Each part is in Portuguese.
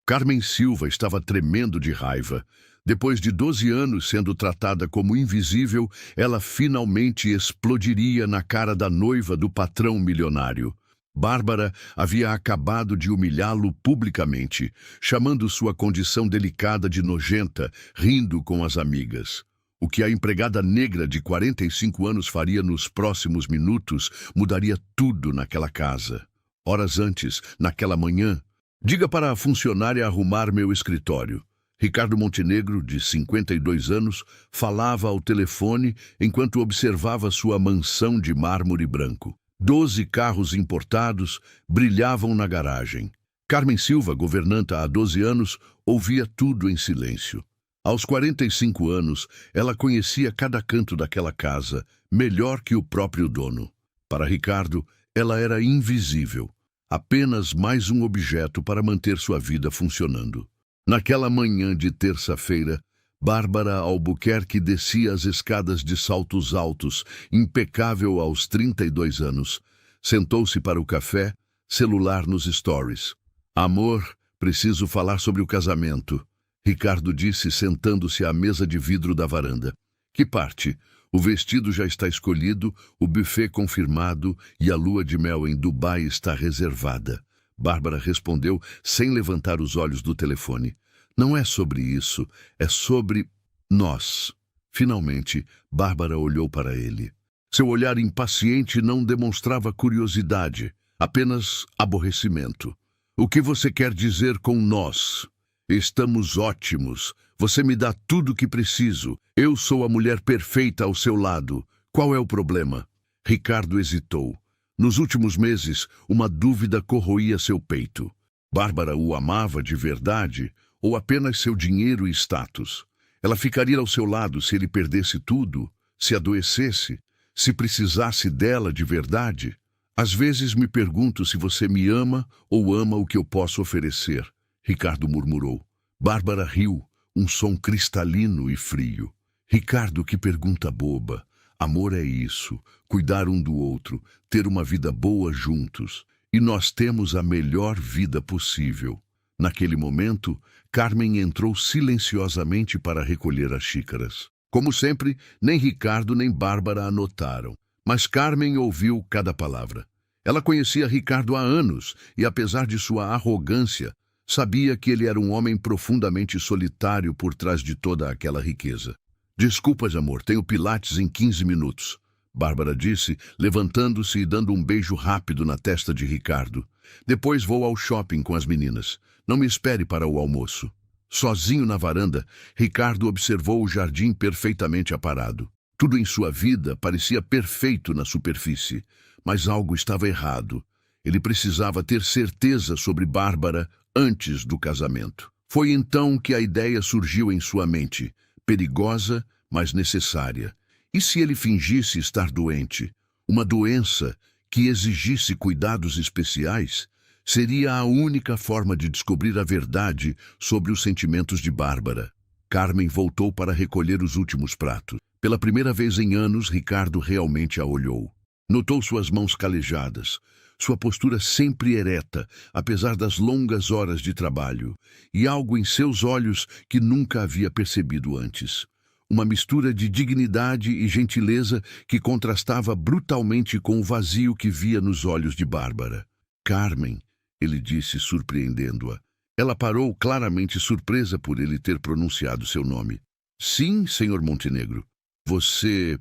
Carmen Silva estava tremendo de raiva. Depois de 12 anos sendo tratada como invisível, ela finalmente explodiria na cara da noiva do patrão milionário. Bárbara havia acabado de humilhá-lo publicamente, chamando sua condição delicada de nojenta, rindo com as amigas. O que a empregada negra de 45 anos faria nos próximos minutos mudaria tudo naquela casa. Horas antes, naquela manhã, diga para a funcionária arrumar meu escritório. Ricardo Montenegro, de 52 anos, falava ao telefone enquanto observava sua mansão de mármore branco. 12 carros importados brilhavam na garagem. Carmen Silva, governanta há 12 anos, ouvia tudo em silêncio. Aos 45 anos, ela conhecia cada canto daquela casa, melhor que o próprio dono. Para Ricardo, ela era invisível, apenas mais um objeto para manter sua vida funcionando. Naquela manhã de terça-feira, Bárbara Albuquerque descia as escadas de saltos altos, impecável aos 32 anos. Sentou-se para o café, celular nos stories. Amor, preciso falar sobre o casamento, Ricardo disse sentando-se à mesa de vidro da varanda. Que parte? O vestido já está escolhido, o buffet confirmado e a lua de mel em Dubai está reservada. Bárbara respondeu sem levantar os olhos do telefone. Não é sobre isso, é sobre nós. Finalmente, Bárbara olhou para ele. Seu olhar impaciente não demonstrava curiosidade, apenas aborrecimento. O que você quer dizer com nós? Estamos ótimos. Você me dá tudo o que preciso. Eu sou a mulher perfeita ao seu lado. Qual é o problema? Ricardo hesitou. Nos últimos meses, uma dúvida corroía seu peito. Bárbara o amava de verdade ou apenas seu dinheiro e status? Ela ficaria ao seu lado se ele perdesse tudo, se adoecesse, se precisasse dela de verdade? Às vezes me pergunto se você me ama ou ama o que eu posso oferecer, Ricardo murmurou. Bárbara riu, um som cristalino e frio. Ricardo, que pergunta boba. Amor é isso, cuidar um do outro, ter uma vida boa juntos. E nós temos a melhor vida possível. Naquele momento, Carmen entrou silenciosamente para recolher as xícaras. Como sempre, nem Ricardo nem Bárbara anotaram. Mas Carmen ouviu cada palavra. Ela conhecia Ricardo há anos e, apesar de sua arrogância, sabia que ele era um homem profundamente solitário por trás de toda aquela riqueza. Desculpas, amor, tenho pilates em 15 minutos, Bárbara disse, levantando-se e dando um beijo rápido na testa de Ricardo. Depois vou ao shopping com as meninas. Não me espere para o almoço. Sozinho na varanda, Ricardo observou o jardim perfeitamente aparado. Tudo em sua vida parecia perfeito na superfície, mas algo estava errado. Ele precisava ter certeza sobre Bárbara antes do casamento. Foi então que a ideia surgiu em sua mente, perigosa, mas necessária. E se ele fingisse estar doente? Uma doença que exigisse cuidados especiais? Seria a única forma de descobrir a verdade sobre os sentimentos de Bárbara. Carmen voltou para recolher os últimos pratos. Pela primeira vez em anos, Ricardo realmente a olhou. Notou suas mãos calejadas, sua postura sempre ereta, apesar das longas horas de trabalho, e algo em seus olhos que nunca havia percebido antes. Uma mistura de dignidade e gentileza que contrastava brutalmente com o vazio que via nos olhos de Bárbara. Carmen, ele disse, surpreendendo-a. Ela parou, claramente surpresa por ele ter pronunciado seu nome. Sim, senhor Montenegro. Você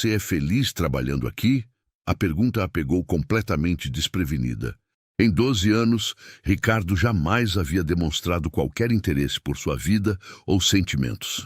é feliz trabalhando aqui? A pergunta a pegou completamente desprevenida. Em 12 anos, Ricardo jamais havia demonstrado qualquer interesse por sua vida ou sentimentos.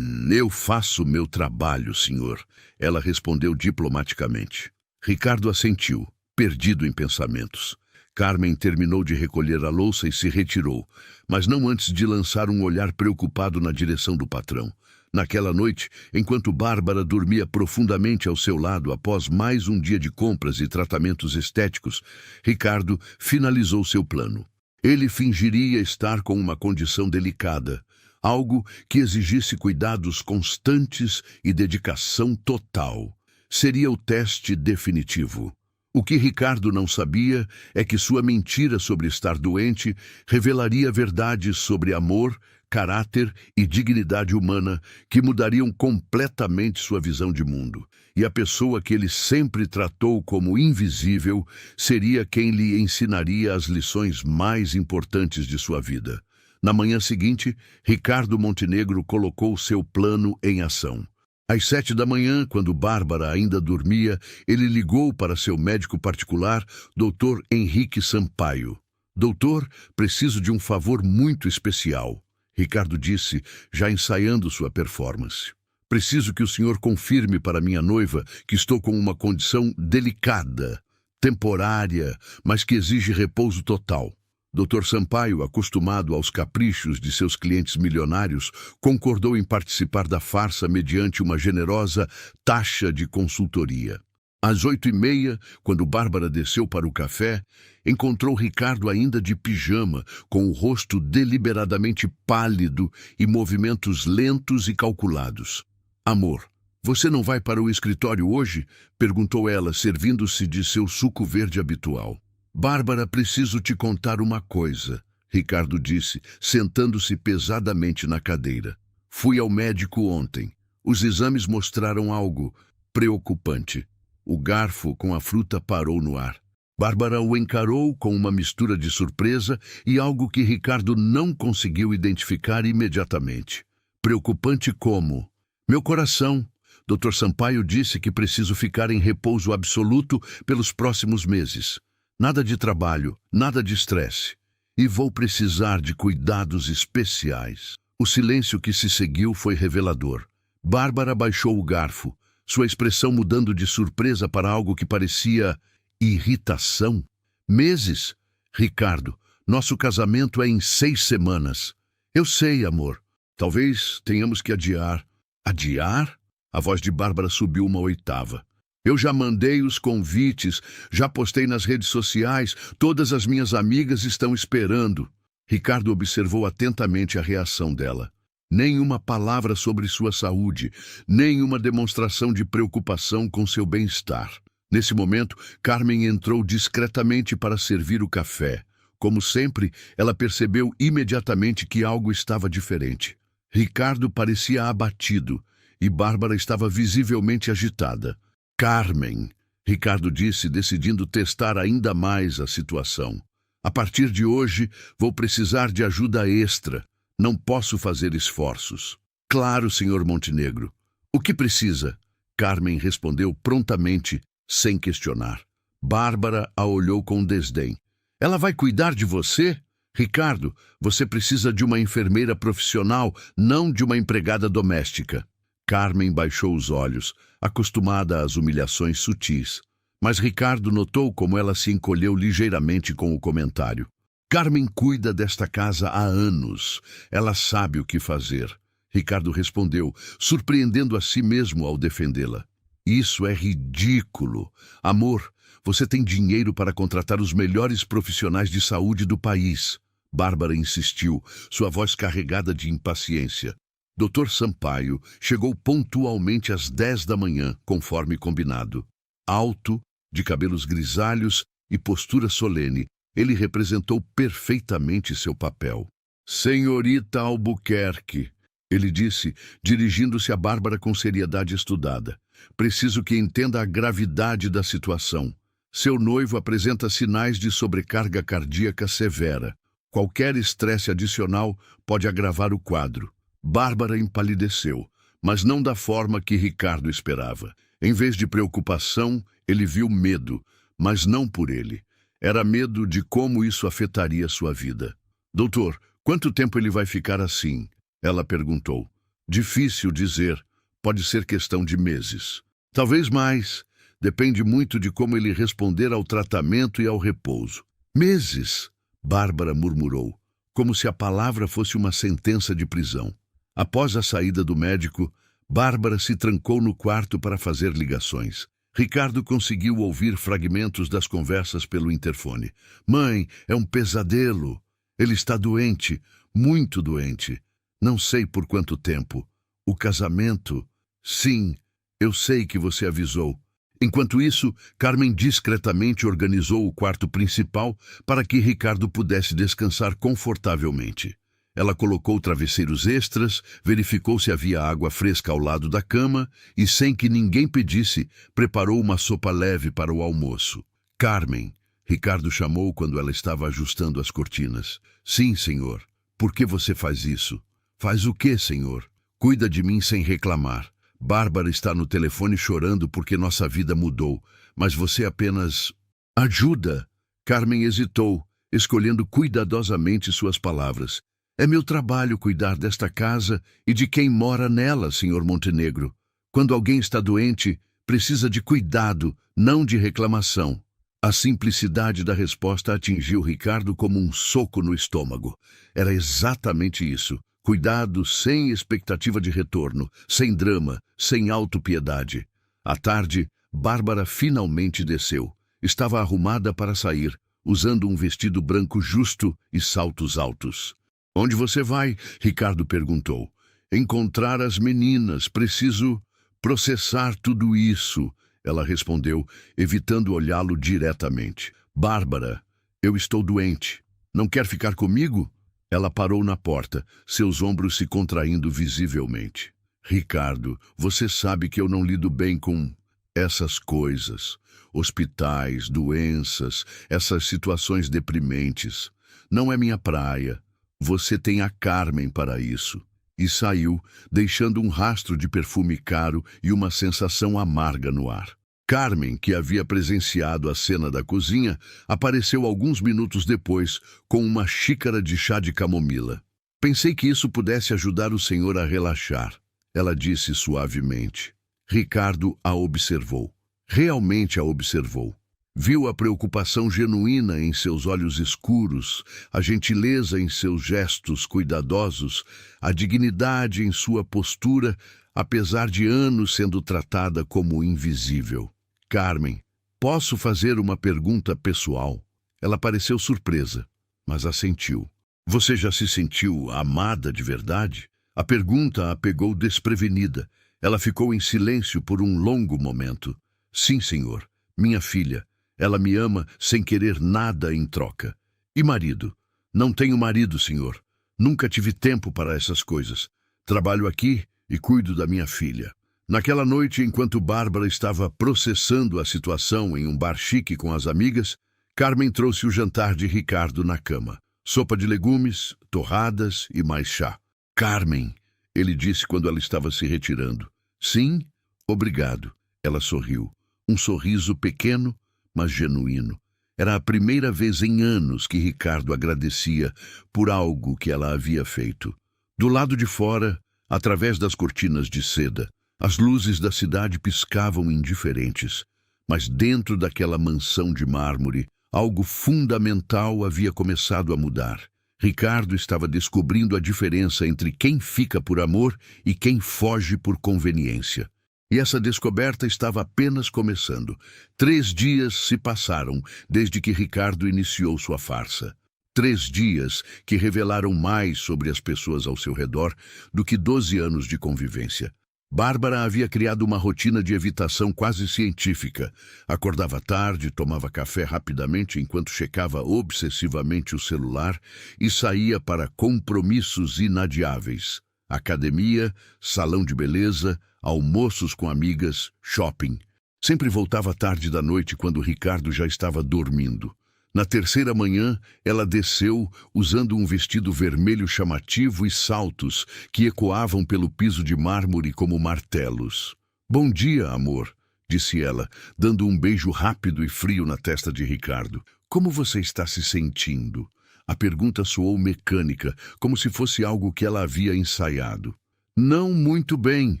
Eu faço meu trabalho, senhor, ela respondeu diplomaticamente. Ricardo assentiu, perdido em pensamentos. Carmen terminou de recolher a louça e se retirou, mas não antes de lançar um olhar preocupado na direção do patrão. Naquela noite, enquanto Bárbara dormia profundamente ao seu lado após mais um dia de compras e tratamentos estéticos, Ricardo finalizou seu plano. Ele fingiria estar com uma condição delicada, algo que exigisse cuidados constantes e dedicação total. Seria o teste definitivo. O que Ricardo não sabia é que sua mentira sobre estar doente revelaria verdades sobre amor, caráter e dignidade humana que mudariam completamente sua visão de mundo. E a pessoa que ele sempre tratou como invisível seria quem lhe ensinaria as lições mais importantes de sua vida. Na manhã seguinte, Ricardo Montenegro colocou seu plano em ação. Às 7 da manhã, quando Bárbara ainda dormia, ele ligou para seu médico particular, Dr. Henrique Sampaio. Doutor, preciso de um favor muito especial, Ricardo disse, já ensaiando sua performance. Preciso que o senhor confirme para minha noiva que estou com uma condição delicada, temporária, mas que exige repouso total. Dr. Sampaio, acostumado aos caprichos de seus clientes milionários, concordou em participar da farsa mediante uma generosa taxa de consultoria. Às 8h30, quando Bárbara desceu para o café, encontrou Ricardo ainda de pijama, com o rosto deliberadamente pálido e movimentos lentos e calculados. Amor, você não vai para o escritório hoje? Perguntou ela, servindo-se de seu suco verde habitual. Bárbara, preciso te contar uma coisa, Ricardo disse, sentando-se pesadamente na cadeira. Fui ao médico ontem. Os exames mostraram algo preocupante. O garfo com a fruta parou no ar. Bárbara o encarou com uma mistura de surpresa e algo que Ricardo não conseguiu identificar imediatamente. Preocupante como? Meu coração. Dr. Sampaio disse que preciso ficar em repouso absoluto pelos próximos meses. Nada de trabalho, nada de estresse. E vou precisar de cuidados especiais. O silêncio que se seguiu foi revelador. Bárbara baixou o garfo, sua expressão mudando de surpresa para algo que parecia irritação. Meses? Ricardo, nosso casamento é em 6 semanas. Eu sei, amor. Talvez tenhamos que adiar. Adiar? A voz de Bárbara subiu uma oitava. Eu já mandei os convites, já postei nas redes sociais, todas as minhas amigas estão esperando. Ricardo observou atentamente a reação dela. Nenhuma palavra sobre sua saúde, nenhuma demonstração de preocupação com seu bem-estar. Nesse momento, Carmen entrou discretamente para servir o café. Como sempre, ela percebeu imediatamente que algo estava diferente. Ricardo parecia abatido e Bárbara estava visivelmente agitada. Carmen, Ricardo disse, decidindo testar ainda mais a situação. A partir de hoje, vou precisar de ajuda extra. Não posso fazer esforços. Claro, Sr. Montenegro. O que precisa? Carmen respondeu prontamente, sem questionar. Bárbara a olhou com desdém. Ela vai cuidar de você? Ricardo, você precisa de uma enfermeira profissional, não de uma empregada doméstica. Carmen baixou os olhos, acostumada às humilhações sutis. Mas Ricardo notou como ela se encolheu ligeiramente com o comentário. Carmen cuida desta casa há anos. Ela sabe o que fazer. Ricardo respondeu, surpreendendo a si mesmo ao defendê-la. Isso é ridículo. Amor, você tem dinheiro para contratar os melhores profissionais de saúde do país. Bárbara insistiu, sua voz carregada de impaciência. Dr. Sampaio chegou pontualmente às 10 da manhã, conforme combinado. Alto, de cabelos grisalhos e postura solene, ele representou perfeitamente seu papel. Senhorita Albuquerque, ele disse, dirigindo-se a Bárbara com seriedade estudada. Preciso que entenda a gravidade da situação. Seu noivo apresenta sinais de sobrecarga cardíaca severa. Qualquer estresse adicional pode agravar o quadro. Bárbara empalideceu, mas não da forma que Ricardo esperava. Em vez de preocupação, ele viu medo, mas não por ele. Era medo de como isso afetaria sua vida. Doutor, quanto tempo ele vai ficar assim? Ela perguntou. Difícil dizer. Pode ser questão de meses. Talvez mais. Depende muito de como ele responder ao tratamento e ao repouso. Meses? Bárbara murmurou, como se a palavra fosse uma sentença de prisão. Após a saída do médico, Bárbara se trancou no quarto para fazer ligações. Ricardo conseguiu ouvir fragmentos das conversas pelo interfone. Mãe, é um pesadelo. Ele está doente, muito doente. Não sei por quanto tempo. O casamento? Sim, eu sei que você avisou. Enquanto isso, Carmen discretamente organizou o quarto principal para que Ricardo pudesse descansar confortavelmente. Ela colocou travesseiros extras, verificou se havia água fresca ao lado da cama e, sem que ninguém pedisse, preparou uma sopa leve para o almoço. Carmen, Ricardo chamou quando ela estava ajustando as cortinas. Sim, senhor. Por que você faz isso? Faz o quê, senhor? Cuida de mim sem reclamar. Bárbara está no telefone chorando porque nossa vida mudou, mas você apenas... Ajuda! Carmen hesitou, escolhendo cuidadosamente suas palavras. É meu trabalho cuidar desta casa e de quem mora nela, senhor Montenegro. Quando alguém está doente, precisa de cuidado, não de reclamação. A simplicidade da resposta atingiu Ricardo como um soco no estômago. Era exatamente isso. Cuidado sem expectativa de retorno, sem drama, sem autopiedade. À tarde, Bárbara finalmente desceu. Estava arrumada para sair, usando um vestido branco justo e saltos altos. Onde você vai? Ricardo perguntou. Encontrar as meninas. Preciso processar tudo isso. Ela respondeu, evitando olhá-lo diretamente. Bárbara, eu estou doente. Não quer ficar comigo? Ela parou na porta, seus ombros se contraindo visivelmente. Ricardo, você sabe que eu não lido bem com essas coisas. Hospitais, doenças, essas situações deprimentes. Não é minha praia. Você tem a Carmen para isso. E saiu, deixando um rastro de perfume caro e uma sensação amarga no ar. Carmen, que havia presenciado a cena da cozinha, apareceu alguns minutos depois com uma xícara de chá de camomila. Pensei que isso pudesse ajudar o senhor a relaxar, ela disse suavemente. Ricardo a observou. Realmente a observou. Viu a preocupação genuína em seus olhos escuros, a gentileza em seus gestos cuidadosos, a dignidade em sua postura, apesar de anos sendo tratada como invisível. Carmen, posso fazer uma pergunta pessoal? Ela pareceu surpresa, mas assentiu. Você já se sentiu amada de verdade? A pergunta a pegou desprevenida. Ela ficou em silêncio por um longo momento. Sim, senhor. Minha filha. Ela me ama sem querer nada em troca. E marido? Não tenho marido, senhor. Nunca tive tempo para essas coisas. Trabalho aqui e cuido da minha filha. Naquela noite, enquanto Bárbara estava processando a situação em um bar chique com as amigas, Carmen trouxe o jantar de Ricardo na cama. Sopa de legumes, torradas e mais chá. Carmen, ele disse quando ela estava se retirando. Sim, obrigado. Ela sorriu. Um sorriso pequeno, mas genuíno. Era a primeira vez em anos que Ricardo agradecia por algo que ela havia feito. Do lado de fora, através das cortinas de seda, as luzes da cidade piscavam indiferentes. Mas dentro daquela mansão de mármore, algo fundamental havia começado a mudar. Ricardo estava descobrindo a diferença entre quem fica por amor e quem foge por conveniência. E essa descoberta estava apenas começando. 3 dias se passaram desde que Ricardo iniciou sua farsa. 3 dias que revelaram mais sobre as pessoas ao seu redor do que 12 anos de convivência. Bárbara havia criado uma rotina de evitação quase científica. Acordava tarde, tomava café rapidamente enquanto checava obsessivamente o celular e saía para compromissos inadiáveis. Academia, salão de beleza, almoços com amigas, shopping. Sempre voltava tarde da noite quando Ricardo já estava dormindo. Na terceira manhã, ela desceu usando um vestido vermelho chamativo e saltos que ecoavam pelo piso de mármore como martelos. Bom dia, amor, disse ela, dando um beijo rápido e frio na testa de Ricardo. Como você está se sentindo? A pergunta soou mecânica, como se fosse algo que ela havia ensaiado. Não muito bem.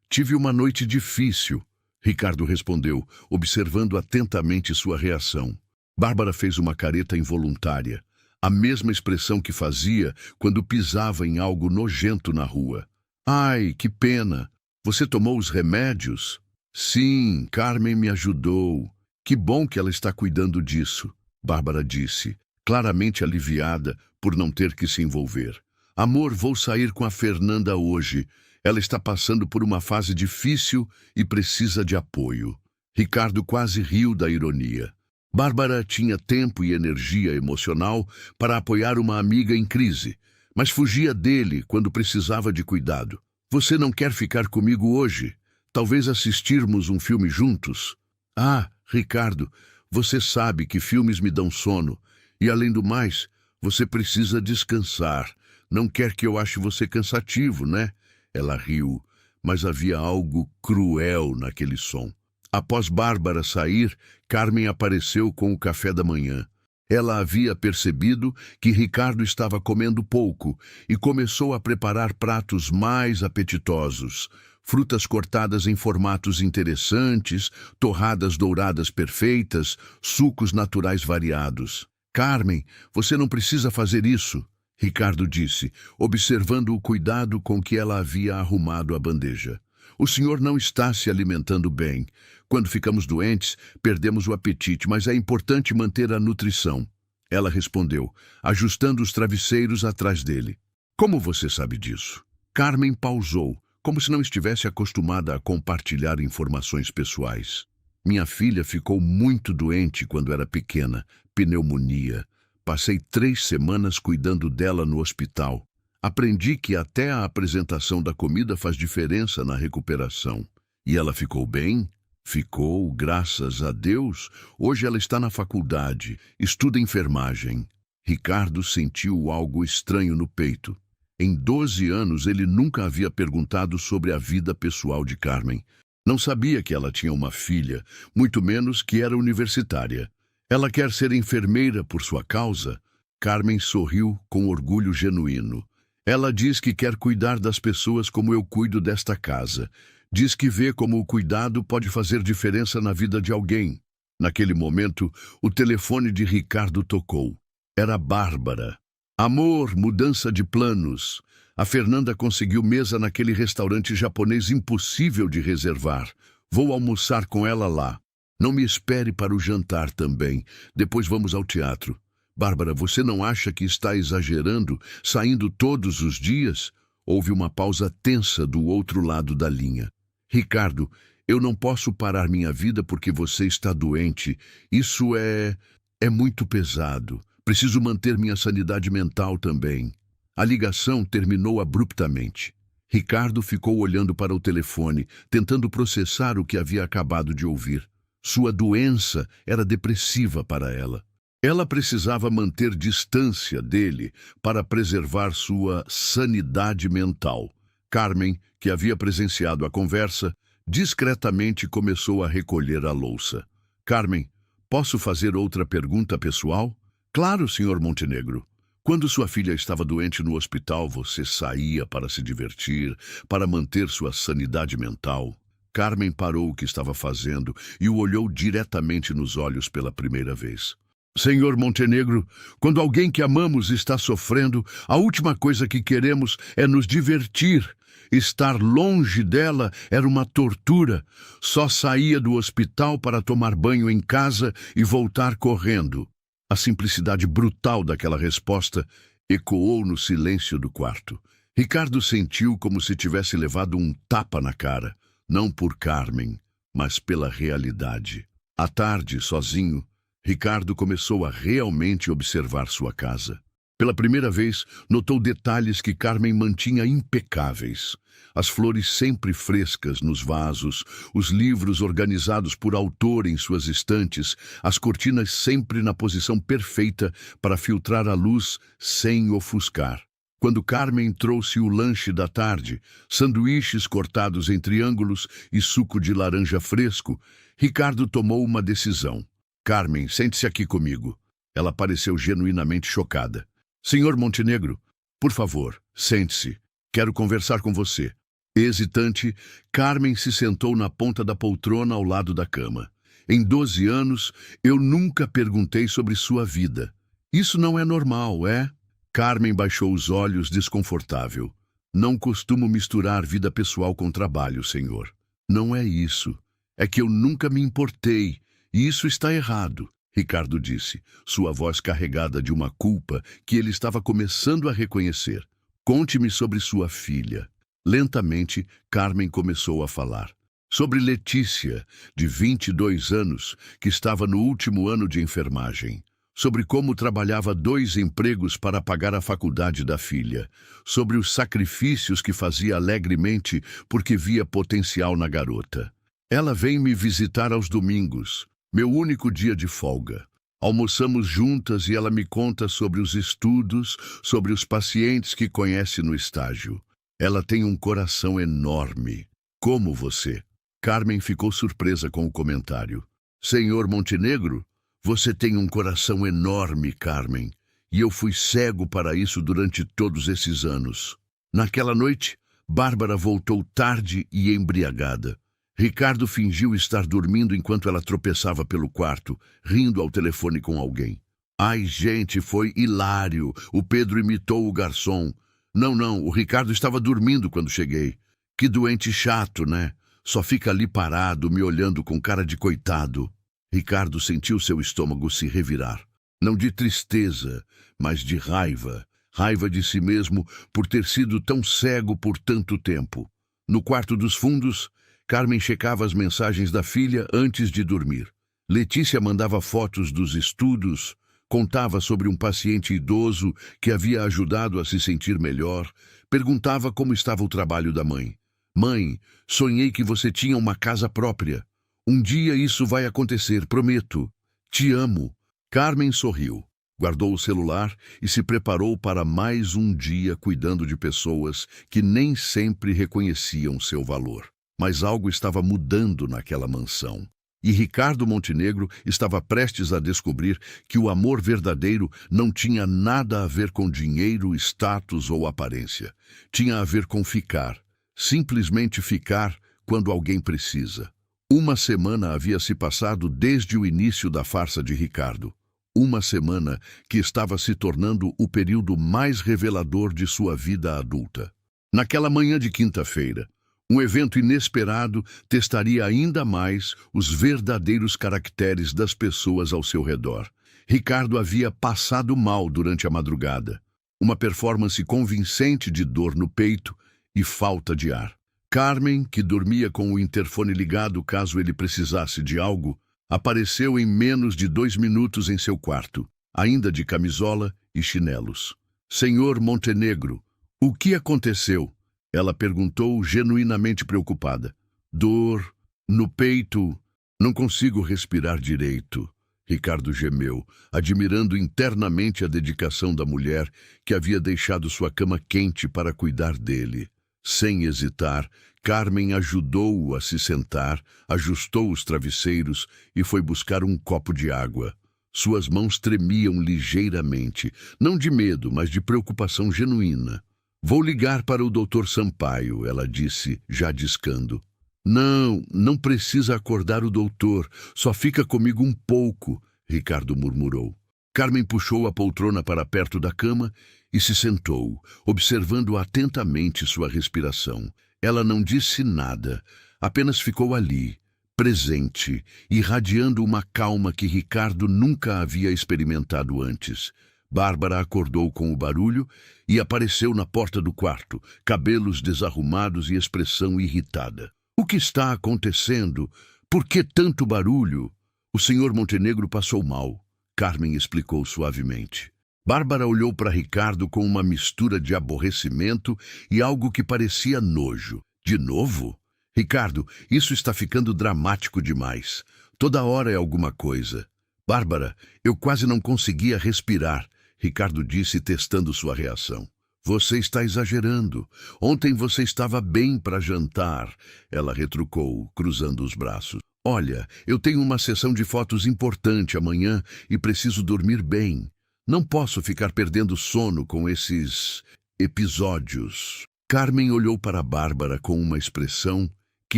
Tive uma noite difícil, Ricardo respondeu, observando atentamente sua reação. Bárbara fez uma careta involuntária, a mesma expressão que fazia quando pisava em algo nojento na rua. Ai, que pena! Você tomou os remédios? Sim, Carmen me ajudou. Que bom que ela está cuidando disso, Bárbara disse, claramente aliviada por não ter que se envolver. Amor, vou sair com a Fernanda hoje. Ela está passando por uma fase difícil e precisa de apoio. Ricardo quase riu da ironia. Bárbara tinha tempo e energia emocional para apoiar uma amiga em crise, mas fugia dele quando precisava de cuidado. Você não quer ficar comigo hoje? Talvez assistirmos um filme juntos? Ah, Ricardo, você sabe que filmes me dão sono. E além do mais, você precisa descansar. Não quer que eu ache você cansativo, né? Ela riu, mas havia algo cruel naquele som. Após Bárbara sair, Carmen apareceu com o café da manhã. Ela havia percebido que Ricardo estava comendo pouco e começou a preparar pratos mais apetitosos. Frutas cortadas em formatos interessantes, torradas douradas perfeitas, sucos naturais variados. Carmen, você não precisa fazer isso, Ricardo disse, observando o cuidado com que ela havia arrumado a bandeja. O senhor não está se alimentando bem. Quando ficamos doentes, perdemos o apetite, mas é importante manter a nutrição. Ela respondeu, ajustando os travesseiros atrás dele. Como você sabe disso? Carmen pausou, como se não estivesse acostumada a compartilhar informações pessoais. Minha filha ficou muito doente quando era pequena, pneumonia. Passei 3 semanas cuidando dela no hospital. Aprendi que até a apresentação da comida faz diferença na recuperação. E ela ficou bem? Ficou, graças a Deus. Hoje ela está na faculdade, estuda enfermagem. Ricardo sentiu algo estranho no peito. Em 12 anos ele nunca havia perguntado sobre a vida pessoal de Carmen. Não sabia que ela tinha uma filha, muito menos que era universitária. Ela quer ser enfermeira por sua causa? Carmen sorriu com orgulho genuíno. Ela diz que quer cuidar das pessoas como eu cuido desta casa. Diz que vê como o cuidado pode fazer diferença na vida de alguém. Naquele momento, o telefone de Ricardo tocou. Era Bárbara. Amor, mudança de planos. A Fernanda conseguiu mesa naquele restaurante japonês impossível de reservar. Vou almoçar com ela lá. Não me espere para o jantar também. Depois vamos ao teatro. Bárbara, você não acha que está exagerando, saindo todos os dias? Houve uma pausa tensa do outro lado da linha. Ricardo, eu não posso parar minha vida porque você está doente. Isso é muito pesado. Preciso manter minha sanidade mental também. A ligação terminou abruptamente. Ricardo ficou olhando para o telefone, tentando processar o que havia acabado de ouvir. Sua doença era depressiva para ela. Ela precisava manter distância dele para preservar sua sanidade mental. Carmen, que havia presenciado a conversa, discretamente começou a recolher a louça. Carmen, posso fazer outra pergunta pessoal? Claro, Sr. Montenegro. Quando sua filha estava doente no hospital, você saía para se divertir, para manter sua sanidade mental. Carmen parou o que estava fazendo e o olhou diretamente nos olhos pela primeira vez. Senhor Montenegro, quando alguém que amamos está sofrendo, a última coisa que queremos é nos divertir. Estar longe dela era uma tortura. Só saía do hospital para tomar banho em casa e voltar correndo. A simplicidade brutal daquela resposta ecoou no silêncio do quarto. Ricardo sentiu como se tivesse levado um tapa na cara, não por Carmen, mas pela realidade. À tarde, sozinho, Ricardo começou a realmente observar sua casa. Pela primeira vez, notou detalhes que Carmen mantinha impecáveis. As flores sempre frescas nos vasos, os livros organizados por autor em suas estantes, as cortinas sempre na posição perfeita para filtrar a luz sem ofuscar. Quando Carmen trouxe o lanche da tarde, sanduíches cortados em triângulos e suco de laranja fresco, Ricardo tomou uma decisão. Carmen, sente-se aqui comigo. Ela pareceu genuinamente chocada. Senhor Montenegro, por favor, sente-se. Quero conversar com você. Hesitante, Carmen se sentou na ponta da poltrona ao lado da cama. Em 12 anos, eu nunca perguntei sobre sua vida. Isso não é normal, é? Carmen baixou os olhos, desconfortável. Não costumo misturar vida pessoal com trabalho, senhor. Não é isso. É que eu nunca me importei. E isso está errado, Ricardo disse, sua voz carregada de uma culpa que ele estava começando a reconhecer. Conte-me sobre sua filha. Lentamente, Carmen começou a falar. Sobre Letícia, de 22 anos, que estava no último ano de enfermagem. Sobre como trabalhava 2 empregos para pagar a faculdade da filha. Sobre os sacrifícios que fazia alegremente porque via potencial na garota. Ela vem me visitar aos domingos, meu único dia de folga. Almoçamos juntas e ela me conta sobre os estudos, sobre os pacientes que conhece no estágio. Ela tem um coração enorme, como você. Carmen ficou surpresa com o comentário. Senhor Montenegro, você tem um coração enorme, Carmen, e eu fui cego para isso durante todos esses anos. Naquela noite, Bárbara voltou tarde e embriagada. Ricardo fingiu estar dormindo enquanto ela tropeçava pelo quarto, rindo ao telefone com alguém. Ai, gente, foi hilário. O Pedro imitou o garçom. Não, o Ricardo estava dormindo quando cheguei. Que doente chato, né? Só fica ali parado, me olhando com cara de coitado. Ricardo sentiu seu estômago se revirar. Não de tristeza, mas de raiva. Raiva de si mesmo por ter sido tão cego por tanto tempo. No quarto dos fundos, Carmen checava as mensagens da filha antes de dormir. Letícia mandava fotos dos estudos, contava sobre um paciente idoso que havia ajudado a se sentir melhor, perguntava como estava o trabalho da mãe. Mãe, sonhei que você tinha uma casa própria. Um dia isso vai acontecer, prometo. Te amo. Carmen sorriu, guardou o celular e se preparou para mais um dia cuidando de pessoas que nem sempre reconheciam seu valor. Mas algo estava mudando naquela mansão. E Ricardo Montenegro estava prestes a descobrir que o amor verdadeiro não tinha nada a ver com dinheiro, status ou aparência. Tinha a ver com ficar. Simplesmente ficar quando alguém precisa. Uma semana havia se passado desde o início da farsa de Ricardo. Uma semana que estava se tornando o período mais revelador de sua vida adulta. Naquela manhã de quinta-feira, um evento inesperado testaria ainda mais os verdadeiros caracteres das pessoas ao seu redor. Ricardo havia passado mal durante a madrugada. Uma performance convincente de dor no peito e falta de ar. Carmen, que dormia com o interfone ligado caso ele precisasse de algo, apareceu em menos de 2 minutos em seu quarto, ainda de camisola e chinelos. Senhor Montenegro, o que aconteceu? Ela perguntou, genuinamente preocupada. Dor, no peito, não consigo respirar direito. Ricardo gemeu, admirando internamente a dedicação da mulher que havia deixado sua cama quente para cuidar dele. Sem hesitar, Carmen ajudou-o a se sentar, ajustou os travesseiros e foi buscar um copo de água. Suas mãos tremiam ligeiramente, não de medo, mas de preocupação genuína. Vou ligar para o Dr. Sampaio, ela disse, já discando. Não precisa acordar o doutor, só fica comigo um pouco, Ricardo murmurou. Carmen puxou a poltrona para perto da cama e se sentou, observando atentamente sua respiração. Ela não disse nada, apenas ficou ali, presente, irradiando uma calma que Ricardo nunca havia experimentado antes. Bárbara acordou com o barulho e apareceu na porta do quarto, cabelos desarrumados e expressão irritada. O que está acontecendo? Por que tanto barulho? O senhor Montenegro passou mal, Carmen explicou suavemente. Bárbara olhou para Ricardo com uma mistura de aborrecimento e algo que parecia nojo. De novo? Ricardo, isso está ficando dramático demais. Toda hora é alguma coisa. Bárbara, eu quase não conseguia respirar, Ricardo disse, testando sua reação. Você está exagerando. Ontem você estava bem para jantar, ela retrucou, cruzando os braços. Olha, eu tenho uma sessão de fotos importante amanhã e preciso dormir bem. Não posso ficar perdendo sono com esses episódios. Carmen olhou para Bárbara com uma expressão que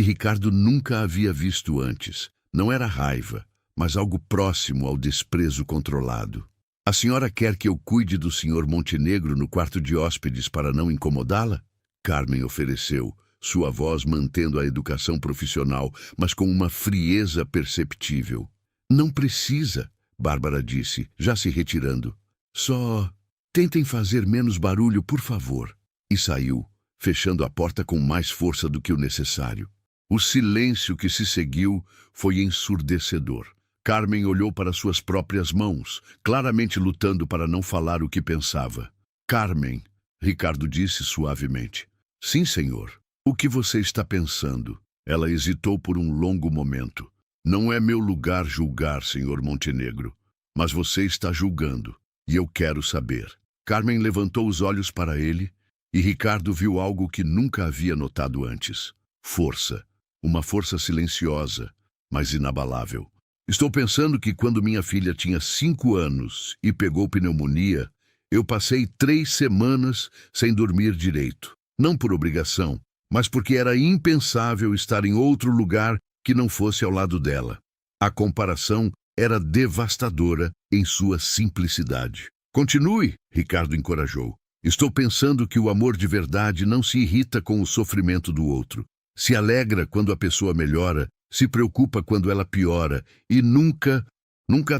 Ricardo nunca havia visto antes. Não era raiva, mas algo próximo ao desprezo controlado. A senhora quer que eu cuide do senhor Montenegro no quarto de hóspedes para não incomodá-la? Carmen ofereceu, sua voz mantendo a educação profissional, mas com uma frieza perceptível. Não precisa, Bárbara disse, já se retirando. Só tentem fazer menos barulho, por favor. E saiu, fechando a porta com mais força do que o necessário. O silêncio que se seguiu foi ensurdecedor. Carmen olhou para suas próprias mãos, claramente lutando para não falar o que pensava. Carmen, Ricardo disse suavemente. Sim, senhor. O que você está pensando? Ela hesitou por um longo momento. Não é meu lugar julgar, senhor Montenegro. Mas você está julgando, e eu quero saber. Carmen levantou os olhos para ele, e Ricardo viu algo que nunca havia notado antes. Força. Uma força silenciosa, mas inabalável. Estou pensando que quando minha filha tinha 5 anos e pegou pneumonia, eu passei 3 semanas sem dormir direito. Não por obrigação, mas porque era impensável estar em outro lugar que não fosse ao lado dela. A comparação era devastadora em sua simplicidade. Continue, Ricardo encorajou. Estou pensando que o amor de verdade não se irrita com o sofrimento do outro. Se alegra quando a pessoa melhora, se preocupa quando ela piora e nunca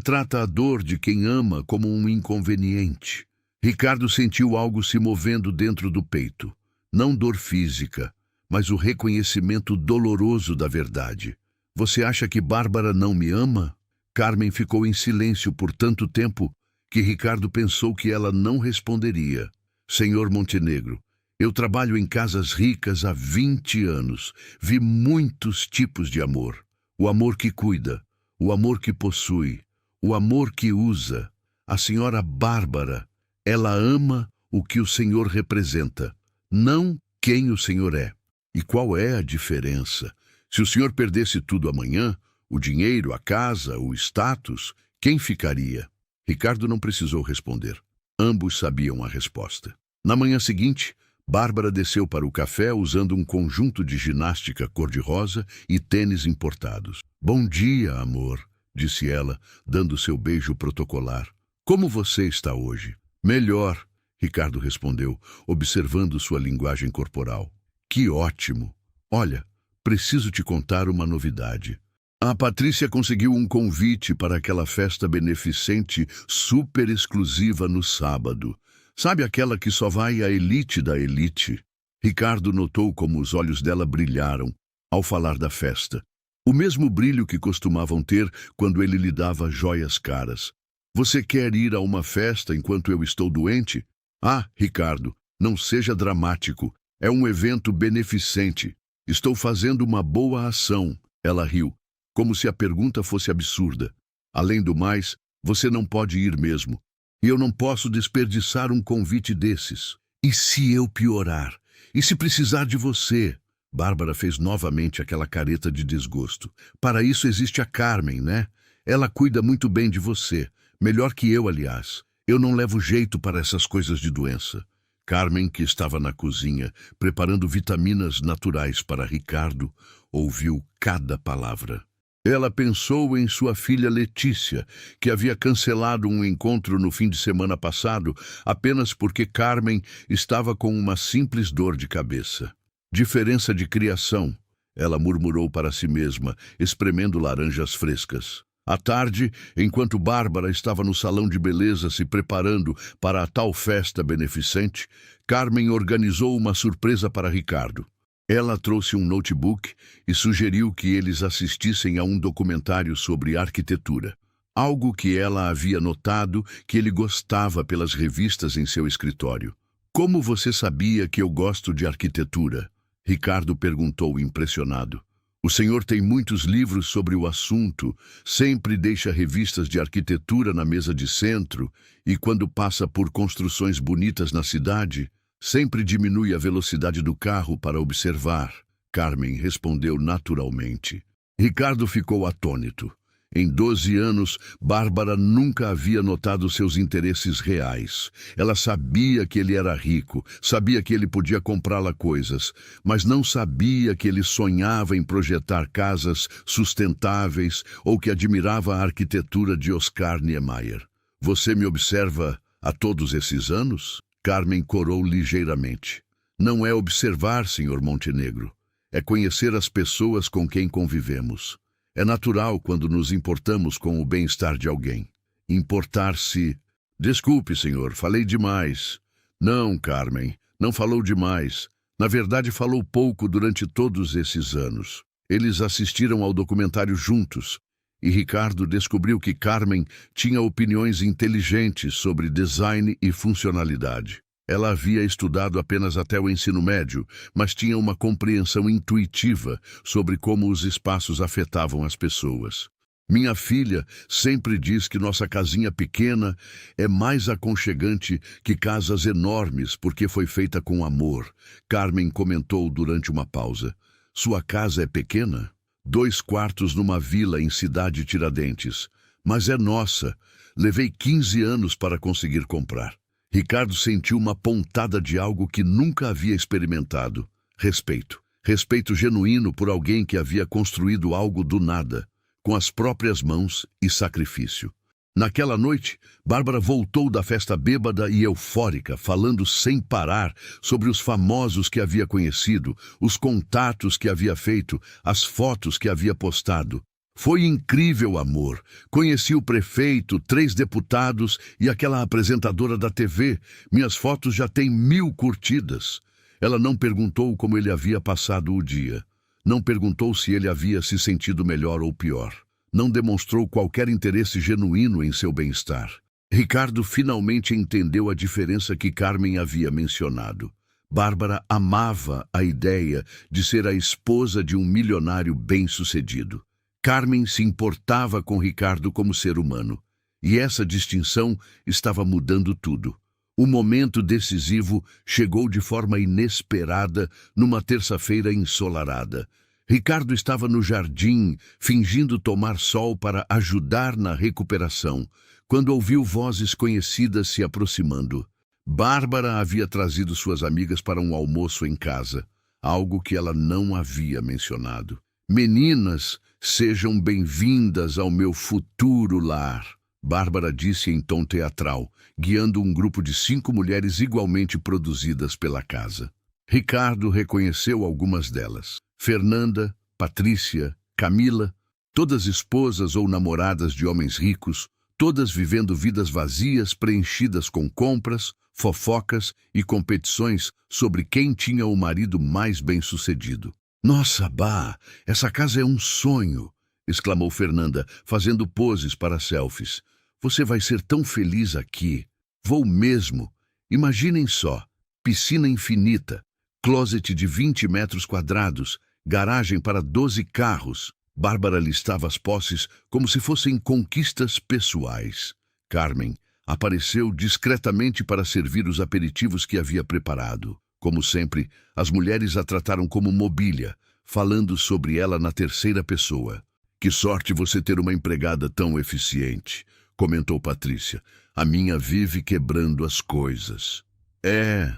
trata a dor de quem ama como um inconveniente. Ricardo sentiu algo se movendo dentro do peito. Não dor física, mas o reconhecimento doloroso da verdade. Você acha que Bárbara não me ama? Carmen ficou em silêncio por tanto tempo que Ricardo pensou que ela não responderia. Senhor Montenegro, eu trabalho em casas ricas há 20 anos. Vi muitos tipos de amor. O amor que cuida, o amor que possui, o amor que usa. A senhora Bárbara, ela ama o que o Senhor representa, não quem o Senhor é. E qual é a diferença? Se o senhor perdesse tudo amanhã, o dinheiro, a casa, o status, quem ficaria? Ricardo não precisou responder. Ambos sabiam a resposta. Na manhã seguinte, Bárbara desceu para o café usando um conjunto de ginástica cor-de-rosa e tênis importados. Bom dia, amor, disse ela, dando seu beijo protocolar. Como você está hoje? Melhor, Ricardo respondeu, observando sua linguagem corporal. Que ótimo! Olha, preciso te contar uma novidade. A Patrícia conseguiu um convite para aquela festa beneficente super exclusiva no sábado. Sabe aquela que só vai a elite da elite? Ricardo notou como os olhos dela brilharam ao falar da festa. O mesmo brilho que costumavam ter quando ele lhe dava joias caras. Você quer ir a uma festa enquanto eu estou doente? Ah, Ricardo, não seja dramático. É um evento beneficente. Estou fazendo uma boa ação. Ela riu, como se a pergunta fosse absurda. Além do mais, você não pode ir mesmo. E eu não posso desperdiçar um convite desses. E se eu piorar? E se precisar de você? Bárbara fez novamente aquela careta de desgosto. Para isso existe a Carmen, né? Ela cuida muito bem de você. Melhor que eu, aliás. Eu não levo jeito para essas coisas de doença. Carmen, que estava na cozinha, preparando vitaminas naturais para Ricardo, ouviu cada palavra. Ela pensou em sua filha Letícia, que havia cancelado um encontro no fim de semana passado apenas porque Carmen estava com uma simples dor de cabeça. Diferença de criação, ela murmurou para si mesma, espremendo laranjas frescas. À tarde, enquanto Bárbara estava no salão de beleza se preparando para a tal festa beneficente, Carmen organizou uma surpresa para Ricardo. Ela trouxe um notebook e sugeriu que eles assistissem a um documentário sobre arquitetura. Algo que ela havia notado que ele gostava pelas revistas em seu escritório. Como você sabia que eu gosto de arquitetura? Ricardo perguntou impressionado. O senhor tem muitos livros sobre o assunto, sempre deixa revistas de arquitetura na mesa de centro e quando passa por construções bonitas na cidade, sempre diminui a velocidade do carro para observar. Carmen respondeu naturalmente. Ricardo ficou atônito. Em 12 anos, Bárbara nunca havia notado seus interesses reais. Ela sabia que ele era rico, sabia que ele podia comprá-la coisas, mas não sabia que ele sonhava em projetar casas sustentáveis ou que admirava a arquitetura de Oscar Niemeyer. Você me observa há todos esses anos? Carmen corou ligeiramente. Não é observar, senhor Montenegro. É conhecer as pessoas com quem convivemos. É natural quando nos importamos com o bem-estar de alguém. Importar-se... Desculpe, senhor, falei demais. Não, Carmen, não falou demais. Na verdade, falou pouco durante todos esses anos. Eles assistiram ao documentário juntos, e Ricardo descobriu que Carmen tinha opiniões inteligentes sobre design e funcionalidade. Ela havia estudado apenas até o ensino médio, mas tinha uma compreensão intuitiva sobre como os espaços afetavam as pessoas. Minha filha sempre diz que nossa casinha pequena é mais aconchegante que casas enormes porque foi feita com amor, Carmen comentou durante uma pausa. Sua casa é pequena? 2 quartos numa vila em Cidade Tiradentes. Mas é nossa. Levei 15 anos para conseguir comprar. Ricardo sentiu uma pontada de algo que nunca havia experimentado. Respeito. Respeito genuíno por alguém que havia construído algo do nada, com as próprias mãos e sacrifício. Naquela noite, Bárbara voltou da festa bêbada e eufórica, falando sem parar sobre os famosos que havia conhecido, os contatos que havia feito, as fotos que havia postado. Foi incrível, amor. Conheci o prefeito, 3 deputados e aquela apresentadora da TV. Minhas fotos já têm 1000 curtidas. Ela não perguntou como ele havia passado o dia. Não perguntou se ele havia se sentido melhor ou pior. Não demonstrou qualquer interesse genuíno em seu bem-estar. Ricardo finalmente entendeu a diferença que Carmen havia mencionado. Bárbara amava a ideia de ser a esposa de um milionário bem-sucedido. Carmen se importava com Ricardo como ser humano, e essa distinção estava mudando tudo. O momento decisivo chegou de forma inesperada numa terça-feira ensolarada. Ricardo estava no jardim, fingindo tomar sol para ajudar na recuperação, quando ouviu vozes conhecidas se aproximando. Bárbara havia trazido suas amigas para um almoço em casa, algo que ela não havia mencionado. Meninas, sejam bem-vindas ao meu futuro lar, Bárbara disse em tom teatral, guiando um grupo de 5 mulheres igualmente produzidas pela casa. Ricardo reconheceu algumas delas. Fernanda, Patrícia, Camila, todas esposas ou namoradas de homens ricos, todas vivendo vidas vazias preenchidas com compras, fofocas e competições sobre quem tinha o marido mais bem-sucedido. Nossa, Bá, essa casa é um sonho, exclamou Fernanda, fazendo poses para selfies. Você vai ser tão feliz aqui. Vou mesmo. Imaginem só, piscina infinita, closet de 20 metros quadrados, garagem para 12 carros. Bárbara listava as posses como se fossem conquistas pessoais. Carmen apareceu discretamente para servir os aperitivos que havia preparado. Como sempre, as mulheres a trataram como mobília, falando sobre ela na terceira pessoa. Que sorte você ter uma empregada tão eficiente, comentou Patrícia. A minha vive quebrando as coisas.